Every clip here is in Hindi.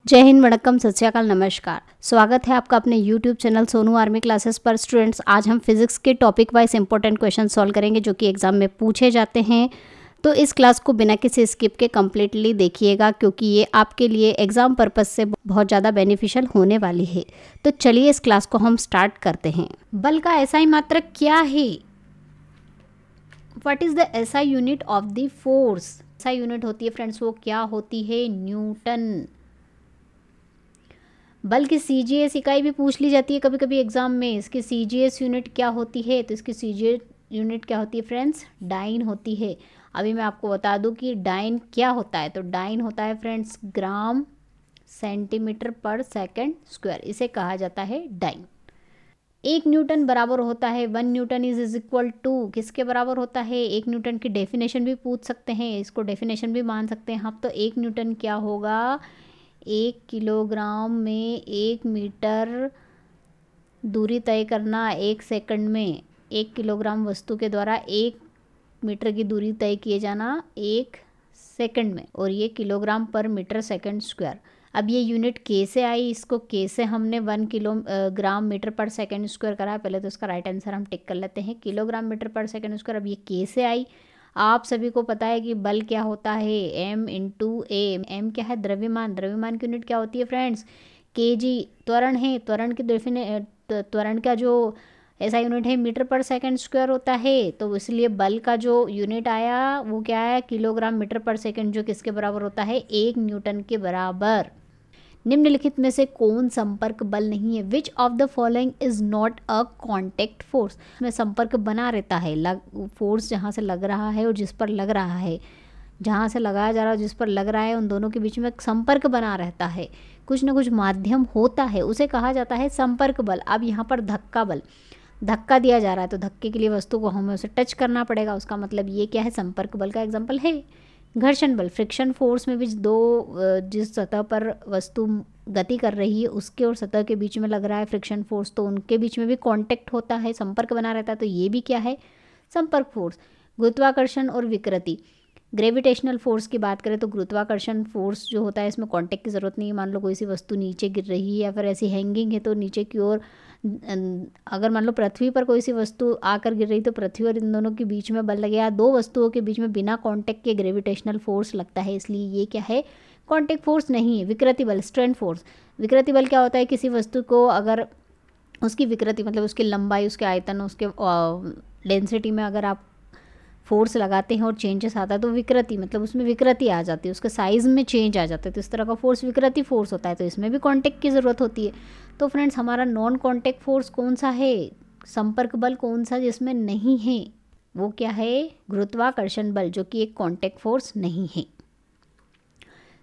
जय हिंद, वणक्कम, सत श्री अकाल, नमस्कार। स्वागत है आपका अपने YouTube channel Sonu army classes पर। स्टूडेंट्स, आज हम फिजिक्स के topic wise important question solve करेंगे जो कि एग्जाम में पूछे जाते हैं। तो इस क्लास को बिना किसी स्किप के कम्प्लीटली देखिएगा क्योंकि ये आपके लिए एग्जाम पर्पस से बहुत ज़्यादा बेनिफिशियल होने वाली है। तो चलिए इस क्लास को हम स्टार्ट करते हैं। बल का एसआई मात्रक क्या है? What is the SI unit of the force? SI unit होती है फ्रेंड्स, वो क्या होती है? न्यूटन। बल की सीजीएस इकाई भी पूछ ली जाती है कभी कभी एग्जाम में। इसकी सीजीएस यूनिट क्या होती है? तो इसकी सीजीएस यूनिट क्या होती है फ्रेंड्स? डाइन होती है। अभी मैं आपको बता दूं कि डाइन क्या होता है। तो डाइन होता है फ्रेंड्स ग्राम सेंटीमीटर पर सेकंड स्क्वायर, इसे कहा जाता है डाइन। 1 न्यूटन बराबर होता है 1 न्यूटन इज इक्वल टू, किसके बराबर होता है? 1 न्यूटन की डेफिनेशन भी पूछ सकते हैं, इसको डेफिनेशन भी मान सकते हैं हम। तो 1 न्यूटन क्या होगा? 1 किलोग्राम में 1 मीटर दूरी तय करना 1 सेकंड में। 1 किलोग्राम वस्तु के द्वारा 1 मीटर की दूरी तय किए जाना 1 सेकंड में, और ये किलोग्राम पर मीटर सेकंड स्क्वायर। अब ये यूनिट के से आई, इसको के से हमने 1 किलोग्राम मीटर पर सेकंड स्क्वायर करा है। पहले तो इसका राइट आंसर हम टिक कर लेते हैं, किलोग्राम मीटर पर सेकंड स्क्वायर। अब ये के से आई। आप सभी को पता है कि बल क्या होता है? m इंटू ए। m क्या है? द्रव्यमान। द्रव्यमान की यूनिट क्या होती है फ्रेंड्स? kg। त्वरण है, त्वरण की त्वरण का जो ऐसा यूनिट है मीटर पर सेकंड स्क्वायर होता है। तो इसलिए बल का जो यूनिट आया वो क्या है? किलोग्राम मीटर पर सेकंड, जो किसके बराबर होता है? 1 न्यूटन के बराबर। निम्नलिखित में से कौन संपर्क बल नहीं है? Which of the following is not a contact force? में संपर्क बना रहता है, फोर्स जहाँ से लग रहा है और जिस पर लग रहा है, जहाँ से लगाया जा रहा है जिस पर लग रहा है, उन दोनों के बीच में संपर्क बना रहता है। कुछ ना कुछ माध्यम होता है, उसे कहा जाता है संपर्क बल। अब यहाँ पर धक्का बल, धक्का दिया जा रहा है तो धक्के के लिए वस्तु को हमें उसे टच करना पड़ेगा, उसका मतलब ये क्या है? संपर्क बल का एग्जाम्पल है। घर्षण बल, फ्रिक्शन फोर्स में भी जिस सतह पर वस्तु गति कर रही है उसके और सतह के बीच में लग रहा है फ्रिक्शन फोर्स, तो उनके बीच में भी कांटेक्ट होता है, संपर्क बना रहता है। तो ये भी क्या है? संपर्क फोर्स। गुरुत्वाकर्षण और विकृति, ग्रेविटेशनल फोर्स की बात करें तो गुरुत्वाकर्षण फोर्स जो होता है इसमें कांटेक्ट की ज़रूरत नहीं है। मान लो कोई सी वस्तु नीचे गिर रही है या फिर ऐसी हैंगिंग है तो नीचे की ओर, अगर मान लो पृथ्वी पर कोई सी वस्तु आकर गिर रही तो पृथ्वी और इन दोनों के बीच में बल लगेगा। दो वस्तुओं के बीच में बिना कांटेक्ट के ग्रेविटेशनल फोर्स लगता है, इसलिए ये क्या है? कांटेक्ट फोर्स नहीं है। विकृति बल, स्ट्रेंथ फोर्स। विकृति बल क्या होता है? किसी वस्तु को अगर उसकी विकृति मतलब उसकी लंबाई, उसके आयतन, उसके डेंसिटी में अगर आप फोर्स लगाते हैं और चेंजेस आता है तो विकृति मतलब उसमें विकृति आ जाती है, उसके साइज़ में चेंज आ जाता है, तो इस तरह का फोर्स विकृति फोर्स होता है। तो इसमें भी कांटेक्ट की ज़रूरत होती है। तो फ्रेंड्स, हमारा नॉन कांटेक्ट फोर्स कौन सा है? संपर्क बल कौन सा जिसमें नहीं है? वो क्या है? गुरुत्वाकर्षण बल, जो कि एक कांटेक्ट फोर्स नहीं है।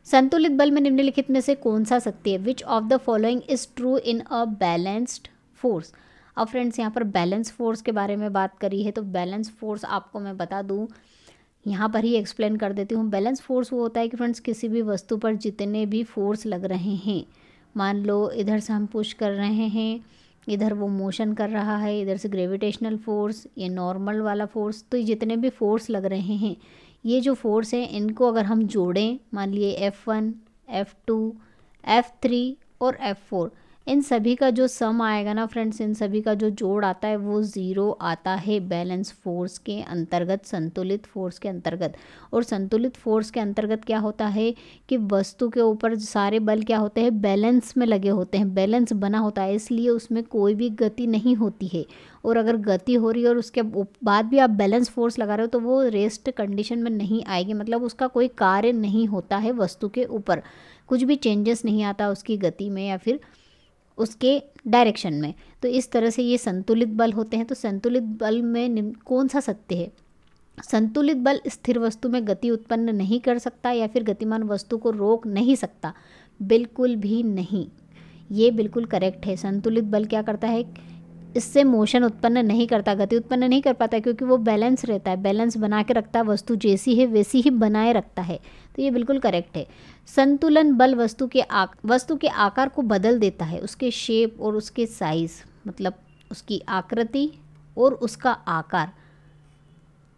संतुलित बल में निम्नलिखित में से कौन सा सत्य है? Which of the following is true in a balanced force? अब फ्रेंड्स, यहाँ पर बैलेंस फोर्स के बारे में बात करी है, तो बैलेंस फोर्स आपको मैं बता दूँ, यहाँ पर ही एक्सप्लेन कर देती हूँ। बैलेंस फोर्स वो होता है कि फ्रेंड्स किसी भी वस्तु पर जितने भी फोर्स लग रहे हैं, मान लो इधर से हम पुश कर रहे हैं, इधर वो मोशन कर रहा है, इधर से ग्रेविटेशनल फोर्स, ये नॉर्मल वाला फोर्स, तो ये जितने भी फोर्स लग रहे हैं, ये जो फोर्स हैं इनको अगर हम जोड़ें, मान लिए F1, F2, F3 और F4, इन सभी का जो सम आएगा ना फ्रेंड्स, इन सभी का जो जोड़ आता है वो 0 आता है बैलेंस फोर्स के अंतर्गत, संतुलित फोर्स के अंतर्गत। और संतुलित फोर्स के अंतर्गत क्या होता है कि वस्तु के ऊपर सारे बल क्या होते हैं? बैलेंस में लगे होते हैं, बैलेंस बना होता है, इसलिए उसमें कोई भी गति नहीं होती है। और अगर गति हो रही है और उसके बाद भी आप बैलेंस फोर्स लगा रहे हो तो वो रेस्ट कंडीशन में नहीं आएगी, मतलब उसका कोई कार्य नहीं होता है वस्तु के ऊपर, कुछ भी चेंजेस नहीं आता उसकी गति में या फिर उसके डायरेक्शन में। तो इस तरह से ये संतुलित बल होते हैं। तो संतुलित बल में कौन सा सत्य है? संतुलित बल स्थिर वस्तु में गति उत्पन्न नहीं कर सकता या फिर गतिमान वस्तु को रोक नहीं सकता, बिल्कुल भी नहीं। ये बिल्कुल करेक्ट है। संतुलित बल क्या करता है? इससे मोशन उत्पन्न नहीं करता, गति उत्पन्न नहीं कर पाता, क्योंकि वो बैलेंस रहता है, बैलेंस बना के रखता है, वस्तु जैसी है वैसी ही बनाए रखता है। तो ये बिल्कुल करेक्ट है। संतुलन बल वस्तु के आकार को बदल देता है, उसके शेप और उसके साइज़, मतलब उसकी आकृति और उसका आकार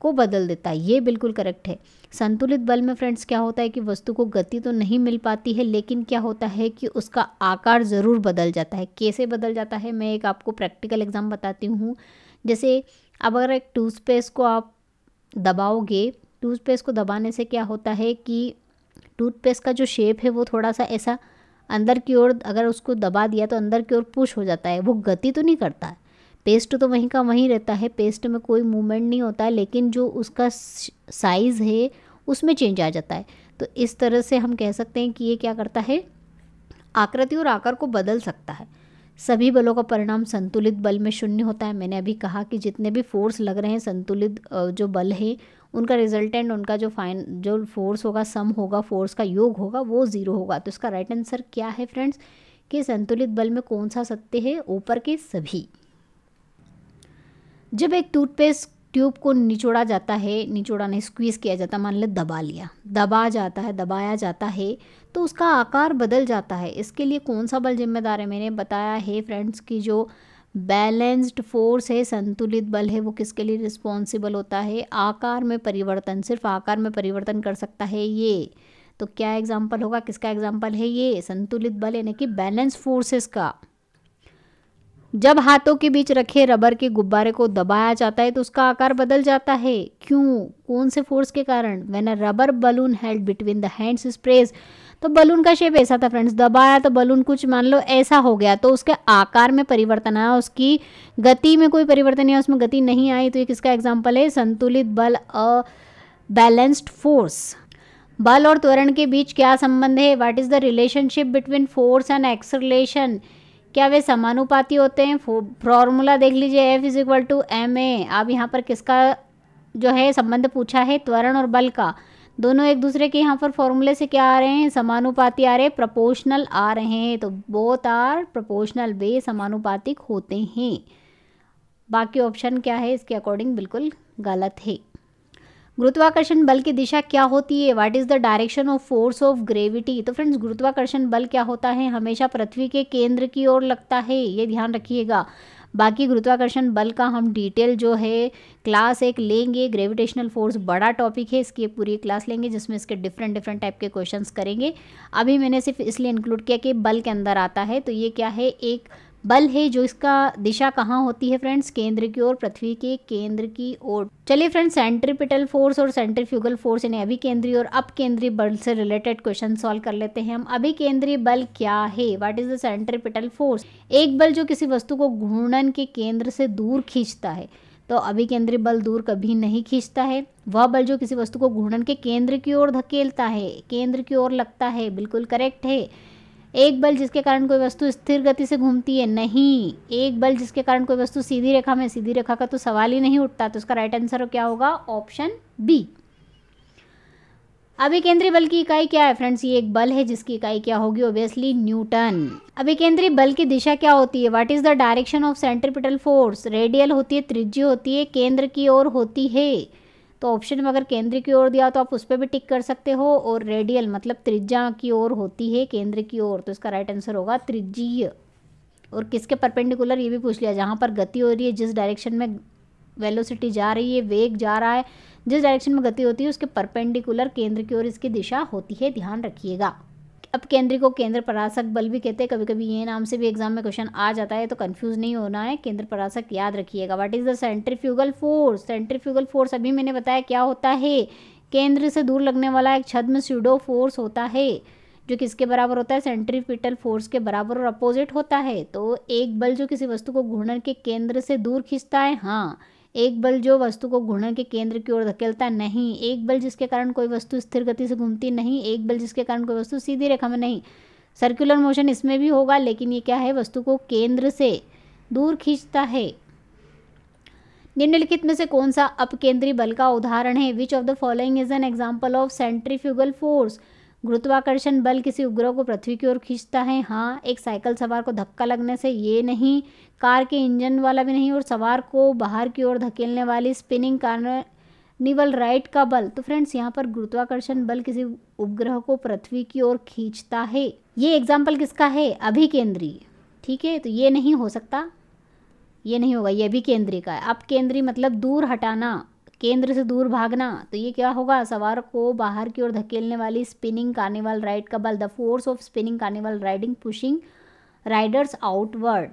को बदल देता है, ये बिल्कुल करेक्ट है। संतुलित बल में फ्रेंड्स क्या होता है कि वस्तु को गति तो नहीं मिल पाती है, लेकिन क्या होता है कि उसका आकार ज़रूर बदल जाता है। कैसे बदल जाता है, मैं एक आपको प्रैक्टिकल एग्जाम बताती हूँ। जैसे अब अगर एक टूथपेस्ट को आप दबाओगे, टूथपेस्ट को दबाने से क्या होता है कि टूथपेस्ट का जो शेप है वो थोड़ा सा ऐसा अंदर की ओर, अगर उसको दबा दिया तो अंदर की ओर पुश हो जाता है, वो गति तो नहीं करता है। पेस्ट तो वहीं का वहीं रहता है, पेस्ट में कोई मूवमेंट नहीं होता है, लेकिन जो उसका साइज़ है उसमें चेंज आ जाता है। तो इस तरह से हम कह सकते हैं कि ये क्या करता है, आकृति और आकार को बदल सकता है। सभी बलों का परिणाम संतुलित बल में शून्य होता है। मैंने अभी कहा कि जितने भी फोर्स लग रहे हैं संतुलित जो बल है, उनका रिजल्टेंट, उनका जो फोर्स होगा, सम होगा, फोर्स का योग होगा, वो ज़ीरो होगा। तो इसका राइट आंसर क्या है फ्रेंड्स कि संतुलित बल में कौन सा सत्य है, ऊपर के सभी। जब एक टूथपेस्ट ट्यूब को निचोड़ा जाता है, निचोड़ा नहीं स्क्वीज़ किया जाता, मान ले दबा लिया, दबाया जाता है, तो उसका आकार बदल जाता है। इसके लिए कौन सा बल जिम्मेदार है, मैंने बताया है फ्रेंड्स कि जो बैलेंस्ड फोर्स है, संतुलित बल है, वो किसके लिए रिस्पॉन्सिबल होता है, आकार में परिवर्तन, सिर्फ आकार में परिवर्तन कर सकता है ये। तो क्या एग्जाम्पल होगा, किसका एग्जाम्पल है ये, संतुलित बल यानी कि बैलेंस फोर्सेस का। जब हाथों के बीच रखे रबर के गुब्बारे को दबाया जाता है तो उसका आकार बदल जाता है, क्यों, कौन से फोर्स के कारण, when a rubber balloon held between the hands is pressed. तो बलून का शेप ऐसा था फ्रेंड्स, दबाया तो बलून कुछ मान लो ऐसा हो गया, तो उसके आकार में परिवर्तन आया, उसकी गति में कोई परिवर्तन नहीं आया, उसमें गति नहीं आई। तो ये किसका एग्जाम्पल है, संतुलित बल, अ बैलेंस्ड फोर्स। बल और त्वरण के बीच क्या संबंध है, what is the relationship between force and acceleration, क्या वे समानुपाती होते हैं। फॉर्मूला देख लीजिए, F=ma। अब यहाँ पर किसका जो है संबंध पूछा है, त्वरण और बल का। दोनों एक दूसरे के यहाँ पर फॉर्मूले से क्या आ रहे हैं, समानुपाती आ रहे हैं, प्रोपोर्शनल आ रहे हैं। तो बोथ आर प्रोपोर्शनल, वे समानुपातिक होते हैं। बाकी ऑप्शन क्या है इसके अकॉर्डिंग बिल्कुल गलत है। गुरुत्वाकर्षण बल की दिशा क्या होती है, what is the direction of force of gravity. तो फ्रेंड्स गुरुत्वाकर्षण बल क्या होता है, हमेशा पृथ्वी के केंद्र की ओर लगता है, ये ध्यान रखिएगा। बाकी गुरुत्वाकर्षण बल का हम डिटेल जो है क्लास एक लेंगे। ग्रेविटेशनल फोर्स बड़ा टॉपिक है, इसकी पूरी क्लास लेंगे जिसमें इसके डिफरेंट टाइप के क्वेश्चंस करेंगे। अभी मैंने सिर्फ इसलिए इंक्लूड किया कि बल के अंदर आता है। तो ये क्या है, एक बल है जो इसका दिशा कहाँ होती है फ्रेंड्स, केंद्र की ओर, पृथ्वी के केंद्र की ओर। चलिए फ्रेंड्स, सेंट्रीपिटल फोर्स और सेंट्रीफ्यूगल फोर्स यानी अभिकेंद्रीय और अपकेंद्रीय बल से रिलेटेड क्वेश्चन सॉल्व कर लेते हैं हम। अभिकेंद्रीय बल क्या है, what is the centripetal force. एक बल जो किसी वस्तु को घूर्णन के केंद्र से दूर खींचता है। तो अभिकेंद्रीय बल दूर कभी नहीं खींचता है, वह बल जो किसी वस्तु को घूर्णन के केंद्र की ओर धकेलता है, केंद्र की ओर लगता है, बिल्कुल करेक्ट है। एक बल जिसके कारण कोई वस्तु स्थिर गति से घूमती है, नहीं। एक बल जिसके कारण कोई वस्तु सीधी रेखा में, सीधी रेखा का तो सवाल ही नहीं उठता। तो उसका राइट आंसर क्या होगा, ऑप्शन बी। अभिकेंद्रीय बल की इकाई क्या है फ्रेंड्स, ये एक बल है जिसकी इकाई क्या होगी, ऑब्वियसली न्यूटन। अभिकेंद्रीय बल की दिशा क्या होती है, what is the direction of centripetal force. Radial होती है, त्रिज्यीय होती है, केंद्र की ओर होती है। तो ऑप्शन में अगर केंद्र की ओर दिया तो आप उस पर भी टिक कर सकते हो, और रेडियल मतलब त्रिज्या की ओर होती है, केंद्र की ओर। तो इसका राइट आंसर होगा त्रिज्यीय। और किसके परपेंडिकुलर, ये भी पूछ लिया, जहाँ पर गति हो रही है, जिस डायरेक्शन में वेलोसिटी जा रही है, वेग जा रहा है, जिस डायरेक्शन में गति होती है उसके परपेंडिकुलर केंद्र की ओर इसकी दिशा होती है, ध्यान रखिएगा। अब केंद्र को केंद्र परासक बल भी कहते हैं, कभी कभी ये नाम से भी एग्जाम में क्वेश्चन आ जाता है, तो कंफ्यूज नहीं होना है, केंद्र परासक याद रखिएगा। What is the centrifugal force. Centrifugal force अभी मैंने बताया क्या होता है, केंद्र से दूर लगने वाला एक छद्म स्यूडो फोर्स होता है, जो किसके बराबर होता है, सेंट्रीपिटल फोर्स के बराबर और अपोजिट होता है। तो एक बल जो किसी वस्तु को घूर्णन के केंद्र से दूर खींचता है, हाँ। एक बल जो वस्तु को घूर्णन के केंद्र की ओर धकेलता, नहीं। एक बल जिसके कारण कोई वस्तु स्थिर गति से घूमती, नहीं। एक बल जिसके कारण कोई वस्तु सीधी रेखा में, नहीं। सर्कुलर मोशन इसमें भी होगा, लेकिन ये क्या है, वस्तु को केंद्र से दूर खींचता है। निम्नलिखित में से कौन सा अपकेंद्रीय बल का उदाहरण है, which of the following is an example of centrifugal force. गुरुत्वाकर्षण बल किसी उपग्रह को पृथ्वी की ओर खींचता है, हाँ। एक साइकिल सवार को धक्का लगने से, ये नहीं। कार के इंजन वाला भी नहीं। और सवार को बाहर की ओर धकेलने वाली स्पिनिंग कार्निवल राइट का बल। तो फ्रेंड्स यहाँ पर गुरुत्वाकर्षण बल किसी उपग्रह को पृथ्वी की ओर खींचता है। ये एग्जाम्पल किसका है, अभिकेंद्रीय, ठीक है। तो ये नहीं हो सकता, ये नहीं होगा, ये भी केंद्रीय का है। अपकेंद्रीय मतलब दूर हटाना, केंद्र से दूर भागना, तो ये क्या होगा, सवार को बाहर की ओर धकेलने वाली स्पिनिंग कार्निवल राइड का बल, the force of spinning carnival riding pushing riders outward.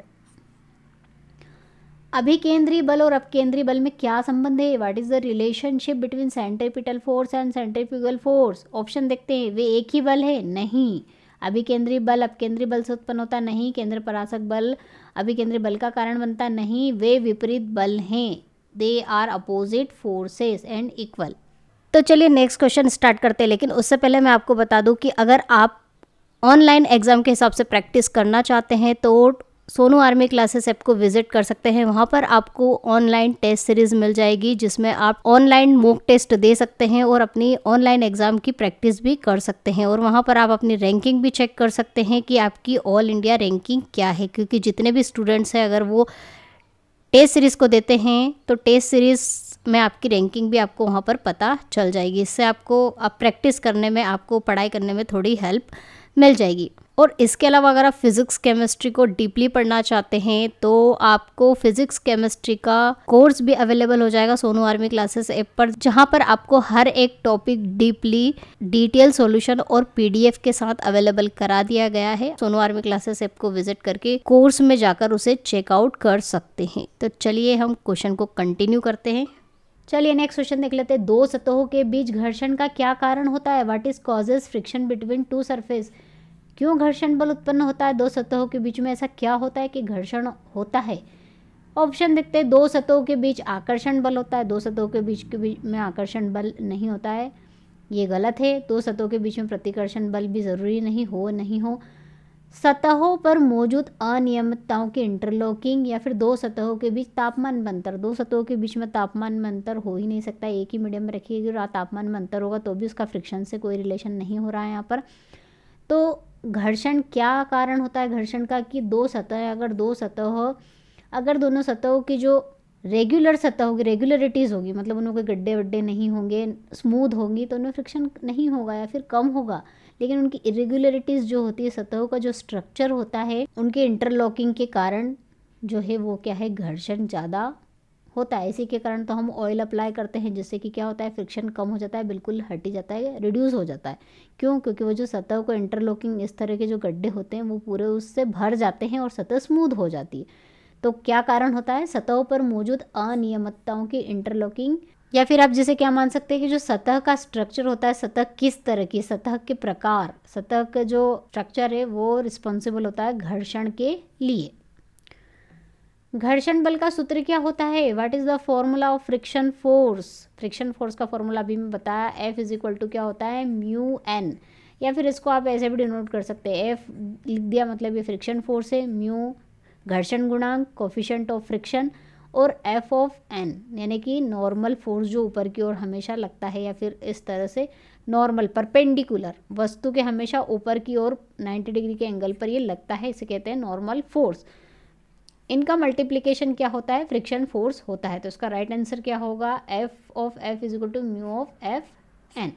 अभिकेंद्री बल और अपकेंद्री बल में क्या संबंध है, what is the relationship between centripetal force and centrifugal force. Option देखते हैं, वे एक ही बल है, नहीं। अभिकेंद्री बल अपकेंद्री बल से उत्पन्न होता नहीं, केंद्र परासक बल अभिकेंद्री बल का कारण बनता नहीं, वे विपरीत बल हैं, they are opposite forces and equal. तो चलिए नेक्स्ट क्वेश्चन स्टार्ट करते हैं, लेकिन उससे पहले मैं आपको बता दूं कि अगर आप ऑनलाइन एग्जाम के हिसाब से प्रैक्टिस करना चाहते हैं तो सोनू आर्मी क्लासेस ऐप को विजिट कर सकते हैं। वहाँ पर आपको ऑनलाइन टेस्ट सीरीज मिल जाएगी जिसमें आप ऑनलाइन मॉक टेस्ट दे सकते हैं और अपनी ऑनलाइन एग्जाम की प्रैक्टिस भी कर सकते हैं, और वहाँ पर आप अपनी रैंकिंग भी चेक कर सकते हैं कि आपकी ऑल इंडिया रैंकिंग क्या है, क्योंकि जितने भी स्टूडेंट्स हैं अगर वो टेस्ट सीरीज़ को देते हैं तो टेस्ट सीरीज़ में आपकी रैंकिंग भी आपको वहाँ पर पता चल जाएगी। इससे आपको आप प्रैक्टिस करने में, आपको पढ़ाई करने में थोड़ी हेल्प मिल जाएगी। और इसके अलावा अगर आप फिज़िक्स केमिस्ट्री को डीपली पढ़ना चाहते हैं तो आपको फिज़िक्स केमिस्ट्री का कोर्स भी अवेलेबल हो जाएगा सोनू आर्मी क्लासेस ऐप पर, जहाँ पर आपको हर एक टॉपिक डीपली डिटेल सॉल्यूशन और पीडीएफ के साथ अवेलेबल करा दिया गया है। सोनू आर्मी क्लासेस ऐप को विजिट करके कोर्स में जाकर उसे चेकआउट कर सकते हैं। तो चलिए हम क्वेश्चन को कंटिन्यू करते हैं। चलिए नेक्स्ट क्वेश्चन देख लेते हैं, दो सतहों के बीच घर्षण का क्या कारण होता है, what is causes friction between two surface. क्यों घर्षण बल उत्पन्न होता है दो सतहों के बीच में, ऐसा क्या होता है कि घर्षण होता है। ऑप्शन देखते हैं, दो सतहों के बीच आकर्षण बल होता है, दो सतहों के बीच में आकर्षण बल नहीं होता है, ये गलत है। दो सतहों के बीच में प्रतिकर्षण बल भी ज़रूरी नहीं हो। सतहों पर मौजूद अनियमितताओं की इंटरलॉकिंग, या फिर दो सतहों के बीच तापमान में अंतर। दो सतहों के बीच में तापमान में अंतर हो ही नहीं सकता, एक ही मीडियम में रखिएगा और तापमान में अंतर होगा तो भी उसका फ्रिक्शन से कोई रिलेशन नहीं हो रहा है यहाँ पर। तो घर्षण क्या कारण होता है घर्षण का, कि दो सतह, अगर दोनों सतहों की जो रेगुलर सतह होगी, रेगुलरिटीज़ होगी, मतलब उनमें कोई गड्ढे वड्ढे नहीं होंगे, स्मूथ होंगी, तो उनमें फ्रिक्शन नहीं होगा या फिर कम होगा। लेकिन उनकी इरेगुलरिटीज़ जो होती है, सतहों का जो स्ट्रक्चर होता है, उनके इंटरलॉकिंग के कारण जो है वो क्या है, घर्षण ज़्यादा होता है। इसी के कारण तो हम ऑयल अप्लाई करते हैं, जिससे कि क्या होता है, फ्रिक्शन कम हो जाता है, बिल्कुल हट ही जाता है, रिड्यूस हो जाता है। क्यों, क्योंकि वो जो सतह को इंटरलॉकिंग इस तरह के जो गड्ढे होते हैं वो पूरे उससे भर जाते हैं और सतह स्मूथ हो जाती है। तो क्या कारण होता है, सतहों पर मौजूद अनियमितताओं की इंटरलॉकिंग, या फिर आप जिसे क्या मान सकते हैं कि जो सतह का स्ट्रक्चर होता है, सतह किस तरह की, सतह के प्रकार, सतह का जो स्ट्रक्चर है वो रिस्पॉन्सिबल होता है घर्षण के लिए। घर्षण बल का सूत्र क्या होता है, what is the formula of friction force. Friction force का फॉर्मूला अभी मैं बताया, एफ इज इक्वल टू क्या होता है, म्यू एन, या फिर इसको आप ऐसे भी डिनोट कर सकते हैं, एफ लिख दिया मतलब ये फ्रिक्शन फोर्स है, म्यू घर्षण गुणांक कोफिशिएंट ऑफ फ्रिक्शन, और एफ ऑफ एन यानी कि नॉर्मल फोर्स जो ऊपर की ओर हमेशा लगता है, या फिर इस तरह से नॉर्मल परपेंडिकुलर वस्तु के हमेशा ऊपर की ओर 90 डिग्री के एंगल पर ये लगता है, इसे कहते हैं नॉर्मल फोर्स। इनका मल्टीप्लिकेशन क्या होता है, फ्रिक्शन फोर्स होता है। तो इसका राइट आंसर क्या होगा, F of F is equal to mu of F N.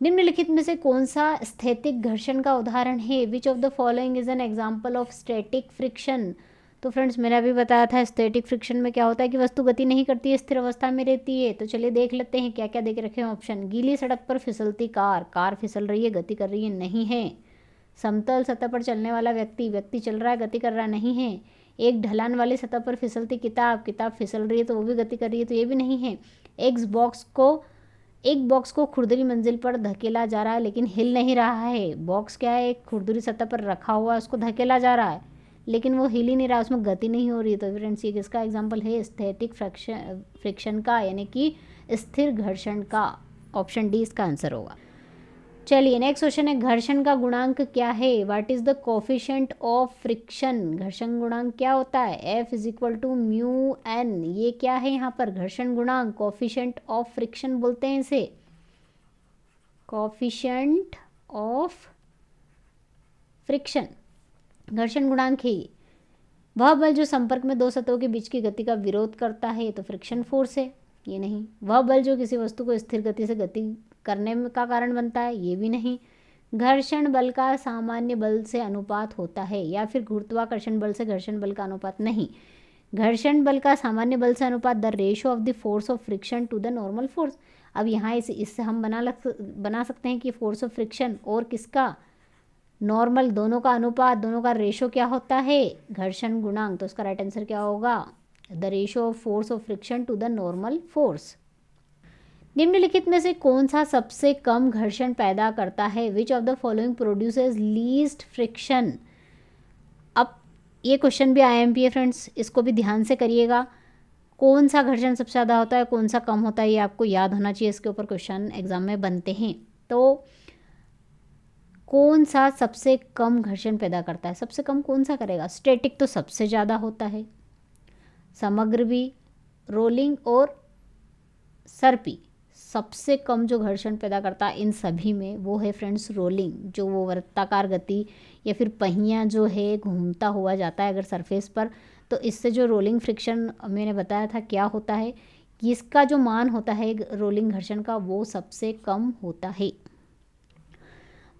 निम्नलिखित में से कौन सा स्थैतिक घर्षण का उदाहरण है, which of the following is an example of static friction. तो फ्रेंड्स मैंने अभी बताया था स्टैटिक फ्रिक्शन में क्या होता है कि वस्तु गति नहीं करती है, स्थिर अवस्था में रहती है। तो चलिए देख लेते हैं क्या क्या देख रखे हैं ऑप्शन। गीली सड़क पर फिसलती कार फिसल रही है, गति कर रही है, नहीं है। समतल सतह पर चलने वाला व्यक्ति चल रहा है, गति कर रहा नहीं है। एक ढलान वाली सतह पर फिसलती किताब फिसल रही है तो वो भी गति कर रही है, तो ये भी नहीं है। एक बॉक्स को खुरदरी मंजिल पर धकेला जा रहा है लेकिन हिल नहीं रहा है। बॉक्स क्या है, एक खुरदरी सतह पर रखा हुआ है, उसको धकेला जा रहा है लेकिन वो हिल ही नहीं रहा, उसमें गति नहीं हो रही है। तो फ्रेंड्स ये किसका एग्जाम्पल है, स्थैतिक फ्रिक्शन का, यानी कि स्थिर घर्षण का। ऑप्शन डी इसका आंसर होगा। चलिए नेक्स्ट क्वेश्चन है, घर्षण का गुणांक क्या है, what is the coefficient of friction. घर्षण गुणांक क्या होता है, F is equal to mu N. ये क्या है यहाँ पर, घर्षण गुणांक, कोफिशिएंट ऑफ फ्रिक्शन बोलते हैं इसे, कोफिशिएंट ऑफ फ्रिक्शन घर्षण गुणांक है। वह बल जो संपर्क में दो सतहों के बीच की गति का विरोध करता है, तो फ्रिक्शन फोर्स है, ये नहीं। वह बल जो किसी वस्तु को स्थिर गति से गति करने का कारण बनता है, ये भी नहीं। घर्षण बल का सामान्य बल से अनुपात होता है, या फिर गुरुत्वाकर्षण बल से घर्षण बल का अनुपात, नहीं। घर्षण बल का सामान्य बल से अनुपात the ratio of the force of friction to the normal force. अब यहाँ इससे हम बना सकते हैं कि फोर्स ऑफ फ्रिक्शन और किसका नॉर्मल, दोनों का अनुपात, दोनों का रेशो क्या होता है, घर्षण गुणांक। तो उसका राइट आंसर क्या होगा, the ratio of force of friction to the normal force. निम्नलिखित में से कौन सा सबसे कम घर्षण पैदा करता है, which of the following produces least friction. अब ये क्वेश्चन भी IMP है फ्रेंड्स, इसको भी ध्यान से करिएगा। कौन सा घर्षण सबसे ज़्यादा होता है, कौन सा कम होता है, ये आपको याद होना चाहिए, इसके ऊपर क्वेश्चन एग्जाम में बनते हैं। तो कौन सा सबसे कम घर्षण पैदा करता है, सबसे कम कौन सा करेगा, स्टैटिक तो सबसे ज़्यादा होता है, समग्र भी, रोलिंग और सर्पी। सबसे कम जो घर्षण पैदा करता है इन सभी में वो है फ्रेंड्स रोलिंग, जो वो वृत्ताकार गति या फिर पहिया जो है घूमता हुआ जाता है अगर सरफेस पर, तो इससे जो रोलिंग फ्रिक्शन मैंने बताया था क्या होता है, कि इसका जो मान होता है रोलिंग घर्षण का वो सबसे कम होता है।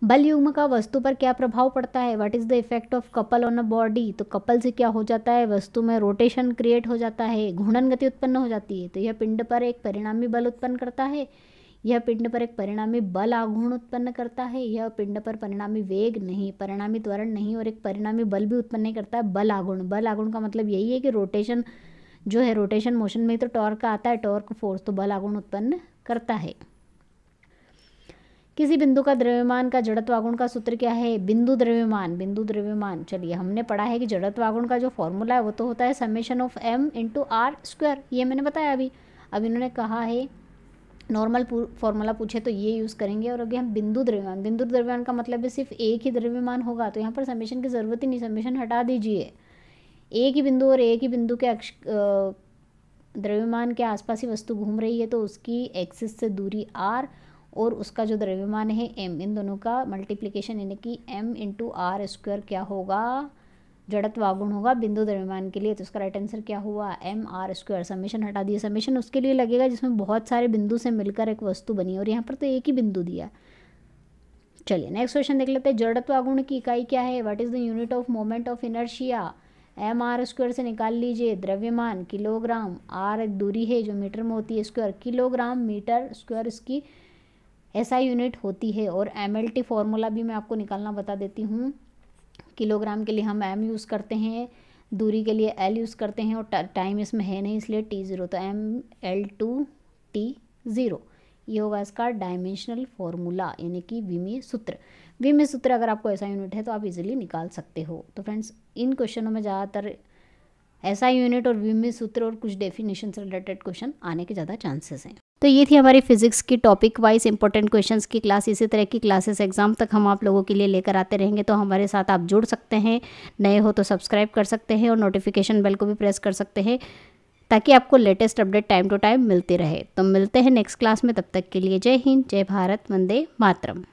बल युग्म का वस्तु पर क्या प्रभाव पड़ता है, what is the effect of couple on a body. तो कपल से क्या हो जाता है, वस्तु में रोटेशन क्रिएट हो जाता है, घूर्णन गति उत्पन्न हो जाती है। तो यह पिंड पर एक परिणामी बल उत्पन्न करता है, यह पिंड पर एक परिणामी बल आघूर्ण उत्पन्न करता है, यह पिंड पर परिणामी वेग नहीं, परिणामी त्वरण नहीं, और एक परिणामी बल भी उत्पन्न नहीं करता है, बल आघूर्ण। बल आघूर्ण का मतलब यही है कि रोटेशन जो है, रोटेशन मोशन में तो टॉर्क आता है, टॉर्क फोर्स, तो बल आघूर्ण उत्पन्न करता है। किसी बिंदु का द्रव्यमान का जड़त्व आघूर्ण का सूत्र क्या है, बिंदु द्रव्यमान। चलिए हमने पढ़ा है कि जड़त्व आघूर्ण का जो फॉर्मूला है वो तो होता है summation of m into r square, ये मैंने बताया अभी। अब इन्होंने कहा है नॉर्मल फॉर्मूला पूछे तो ये यूज़ करेंगे। और अगर हम बिंदु द्रव्यमान का मतलब है सिर्फ एक ही द्रव्यमान होगा, तो यहाँ पर समेशन की ज़रूरत ही नहीं, समेशन हटा दीजिए। एक ही बिंदु और एक ही बिंदु के द्रव्यमान के आसपास ही वस्तु घूम रही है, तो उसकी एक्सिस से दूरी r और उसका जो द्रव्यमान है m, इन दोनों का मल्टीप्लिकेशन यानी कि m इंटू आर स्क्वायर क्या होगा, जड़त्व आघूर्ण होगा बिंदु द्रव्यमान के लिए। तो उसका राइट आंसर क्या हुआ, m r स्क्वायर। समेशन हटा दिए, समेशन उसके लिए लगेगा जिसमें बहुत सारे बिंदु से मिलकर एक वस्तु बनी, और यहाँ पर तो एक ही बिंदु दिया। चलिए नेक्स्ट क्वेश्चन देख लेते हैं। जड़त्व आघूर्ण की इकाई क्या है, what is the unit of moment of inertia. m r square से निकाल लीजिए, द्रव्यमान किलोग्राम, r एक दूरी है जो मीटर में होती है, स्क्वायर किलोग्राम मीटर स्क्वायर इसकी ऐसा यूनिट होती है। और MLT फॉर्मूला भी मैं आपको निकालना बता देती हूँ। किलोग्राम के लिए हम m यूज़ करते हैं, दूरी के लिए l यूज़ करते हैं, और टाइम इसमें है नहीं इसलिए T0, तो mL2T0 ये होगा इसका डायमेंशनल फॉर्मूला यानी कि विमीय सूत्र। विमीय सूत्र अगर आपको ऐसा यूनिट है तो आप इजीली निकाल सकते हो। तो फ्रेंड्स इन क्वेश्चनों में ज़्यादातर ऐसा यूनिट और विमीय सूत्र और कुछ डेफिनेशन से रिलेटेड क्वेश्चन आने के ज़्यादा चांसेस हैं। तो ये थी हमारी फिजिक्स की टॉपिक वाइज इंपॉर्टेंट क्वेश्चंस की क्लास। इसी तरह की क्लासेस एग्जाम तक हम आप लोगों के लिए लेकर आते रहेंगे, तो हमारे साथ आप जुड़ सकते हैं। नए हो तो सब्सक्राइब कर सकते हैं और नोटिफिकेशन बेल को भी प्रेस कर सकते हैं ताकि आपको latest update time to time मिलते रहे। तो मिलते हैं नेक्स्ट क्लास में, तब तक के लिए जय हिंद, जय भारत, वंदे मातरम।